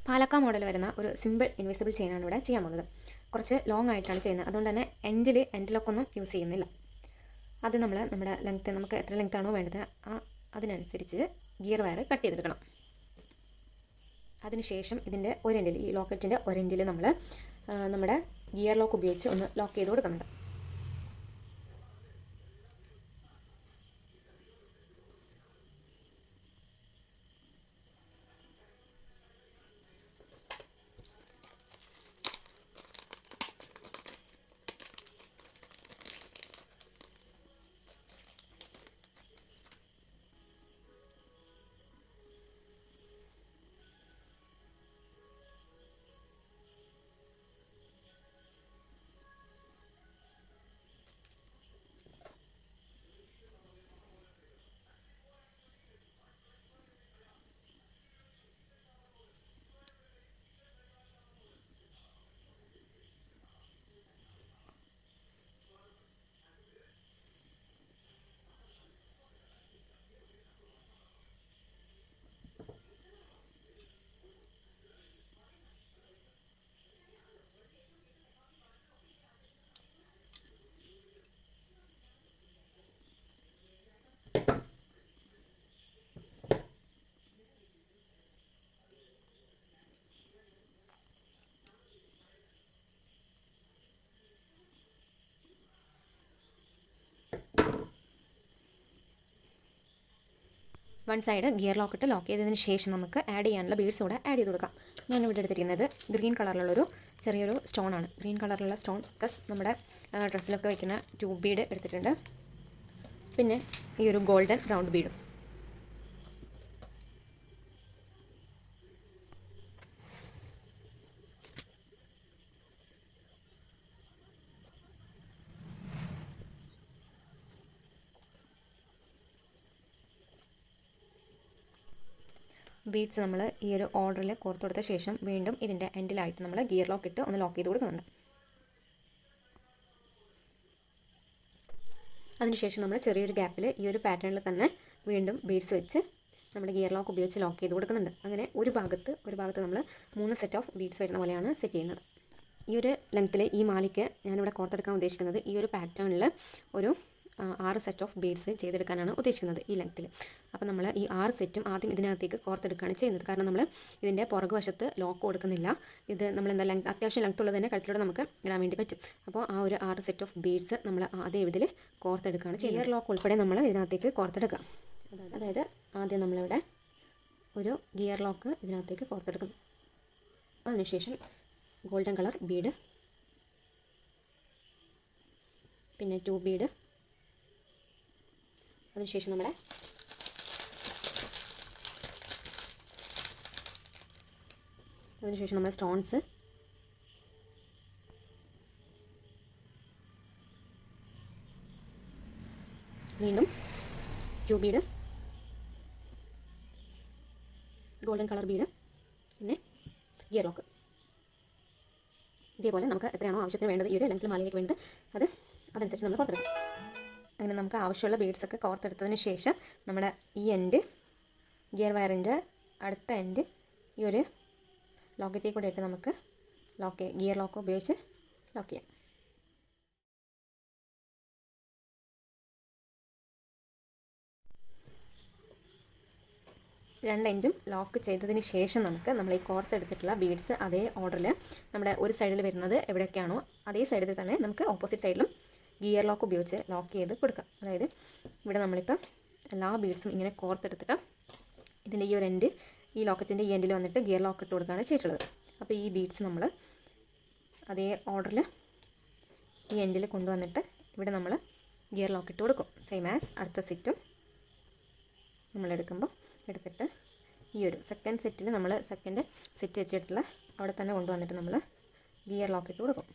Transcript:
പാലക്ക model വരുന്ന ഒരു simple invisible ചെയിനാണ് ഇവിടെ ചെയ്യാൻ പോകുന്നത്. കുറച്ച് ലോങ് ആയിട്ടാണ് ചെയ്യുന്നത്, അതുകൊണ്ട് തന്നെ എൻഡിലൊക്കെ യൂസ് ചെയ്യുന്നില്ല. അത് നമ്മുടെ ലെങ്ത്ത് നമുക്ക് എത്ര ലെങ്ത് ആണോ വേണ്ടത് അതിനനുസരിച്ച് ഗിയർ വയർ കട്ട് ചെയ്തെടുക്കണം. അതിനുശേഷം ഇതിൻ്റെ ഒരെൻഡിൽ, ഈ ലോക്കറ്റിൻ്റെ ഒരെൻഡിൽ നമ്മൾ നമ്മുടെ ഗിയർ ലോക്ക് ഉപയോഗിച്ച് ഒന്ന് ലോക്ക് ചെയ്ത് കൊടുക്കുന്നുണ്ട്. വൺ സൈഡ് ഗിയർ ലോക്കിട്ട് ലോക്ക് ചെയ്തതിന് ശേഷം നമുക്ക് ആഡ് ചെയ്യാനുള്ള ബീഡ്സ് കൂടെ ആഡ് ചെയ്ത് കൊടുക്കാം. ഞാനിവിടെ എടുത്തിരിക്കുന്നത് ഗ്രീൻ കളറിലുള്ളൊരു ചെറിയൊരു സ്റ്റോണാണ്. ഗ്രീൻ കളറിലുള്ള സ്റ്റോൺ പ്ലസ് നമ്മുടെ ഡ്രസ്സിലൊക്കെ വയ്ക്കുന്ന ട്യൂബ് ബീഡ് എടുത്തിട്ടുണ്ട്. പിന്നെ ഈ ഒരു ഗോൾഡൻ റൗണ്ട് ബീഡും. ബീഡ്സ് നമ്മൾ ഈ ഒരു ഓർഡറിൽ കോർത്ത് കൊടുത്ത ശേഷം വീണ്ടും ഇതിൻ്റെ എൻഡിലായിട്ട് നമ്മൾ ഗിയർ ലോക്ക് ഇട്ട് ഒന്ന് ലോക്ക് ചെയ്ത് കൊടുക്കുന്നുണ്ട്. അതിനുശേഷം നമ്മൾ ചെറിയൊരു ഗ്യാപ്പിൽ ഈ ഒരു പാറ്റേണിൽ തന്നെ വീണ്ടും ബീഡ്സ് വെച്ച് നമ്മുടെ ഗിയർ ലോക്ക് ഉപയോഗിച്ച് ലോക്ക് ചെയ്ത് കൊടുക്കുന്നുണ്ട്. അങ്ങനെ ഒരു ഭാഗത്ത് നമ്മൾ 3 സെറ്റ് ഓഫ് ബീഡ്സ് വരുന്ന പോലെയാണ് സെറ്റ് ചെയ്യുന്നത്. ഈ ഒരു ലെങ്ത്തിൽ ഈ മാലയ്ക്ക് ഞാനിവിടെ കോർത്തെടുക്കാൻ ഉദ്ദേശിക്കുന്നത് ഈ ഒരു പാറ്റേണിൽ ഒരു 6 സെറ്റ് ഓഫ് ബീഡ്സ് ചെയ്തെടുക്കാനാണ് ഉദ്ദേശിക്കുന്നത് ഈ ലെങ്ത്തിൽ. അപ്പോൾ നമ്മൾ ഈ 6 സെറ്റും ആദ്യം ഇതിനകത്തേക്ക് കോർത്തെടുക്കുകയാണ് ചെയ്യുന്നത്. കാരണം നമ്മൾ ഇതിൻ്റെ പുറകുവശത്ത് ലോക്ക് കൊടുക്കുന്നില്ല. ഇത് നമ്മൾ അത്യാവശ്യം ലെങ്ത് ഉള്ളത് തന്നെ കഴുത്തിലൂടെ നമുക്ക് ഇടാൻ വേണ്ടി പറ്റും. അപ്പോൾ ആ ഒരു 6 സെറ്റ് ഓഫ് ബീഡ്സ് നമ്മൾ അതേ ഇതിൽ കോർത്തെടുക്കുകയാണ് ചെയ്യുന്നത്. ഗിയർ ലോക്ക് ഉൾപ്പെടെ നമ്മൾ ഇതിനകത്തേക്ക് കോർത്തെടുക്കാം. അതായത് ആദ്യം നമ്മളിവിടെ ഒരു ഗിയർ ലോക്ക് ഇതിനകത്തേക്ക് കോർത്തെടുക്കുന്നു. അതിനുശേഷം ഗോൾഡൻ കളർ ബീഡ്, പിന്നെ 2 ബീഡ്, അതിനുശേഷം നമ്മുടെ സ്റ്റോൺസ്, വീണ്ടും 2 ബീഡ്, ഗോൾഡൻ കളർ ബീഡ്, പിന്നെ ഗിയർ ലോക്ക്. ഇതേപോലെ നമുക്ക് എത്രയാണോ ആവശ്യത്തിന് വേണ്ടത്, ഈ ഒരു ലെങ്ത്തിൽ മാലയിലേക്ക് വേണ്ടത് അതനുസരിച്ച് നമ്മൾ കോർത്തെടുക്കും. അങ്ങനെ നമുക്ക് ആവശ്യമുള്ള ബീഡ്സൊക്കെ കോർത്തെടുത്തതിന് ശേഷം നമ്മുടെ ഈ എൻഡ് ഗിയർ വയറിൻ്റെ അടുത്ത എൻഡ് ഈ ഒരു ലോക്കറ്റിൽ കൂടെ ഇട്ട് നമുക്ക് ഗിയർ ലോക്ക് ഉപയോഗിച്ച് ലോക്ക് ചെയ്യാം. രണ്ട് എൻഡും ലോക്ക് ചെയ്തതിന് ശേഷം നമ്മൾ ഈ കോർത്തെടുത്തിട്ടുള്ള ബീഡ്സ് അതേ ഓർഡറിൽ നമ്മുടെ ഒരു സൈഡിൽ വരുന്നത് എവിടെയൊക്കെയാണോ അതേ സൈഡിൽ തന്നെ നമുക്ക് ഓപ്പോസിറ്റ് സൈഡിലും ഗിയർ ലോക്ക് ഉപയോഗിച്ച് ലോക്ക് ചെയ്ത് കൊടുക്കാം. അതായത് ഇവിടെ നമ്മളിപ്പോൾ എല്ലാ ബീഡ്സും ഇങ്ങനെ കോർത്തെടുത്തിട്ട് ഇതിൻ്റെ ഈ ഒരു എൻഡ് ഈ ലോക്കറ്റിൻ്റെ ഈ എൻഡിൽ വന്നിട്ട് ഗിയർ ലോക്ക് ഇട്ട് കൊടുക്കുകയാണ് ചെയ്തിട്ടുള്ളത്. അപ്പോൾ ഈ ബീഡ്സ് നമ്മൾ അതേ ഓർഡറിൽ ഈ എൻഡിൽ കൊണ്ടുവന്നിട്ട് ഇവിടെ നമ്മൾ ഗിയർ ലോക്ക് ഇട്ട് കൊടുക്കും. സെയിം ആസ് അടുത്ത സെറ്റും നമ്മളെടുക്കുമ്പോൾ എടുത്തിട്ട് ഈ ഒരു സെക്കൻഡ് സെറ്റിൽ നമ്മൾ സെക്കൻഡ് സെറ്റ് വെച്ചിട്ടുള്ള അവിടെ തന്നെ കൊണ്ടുവന്നിട്ട് നമ്മൾ ഗിയർ ലോക്ക് ഇട്ട് കൊടുക്കും.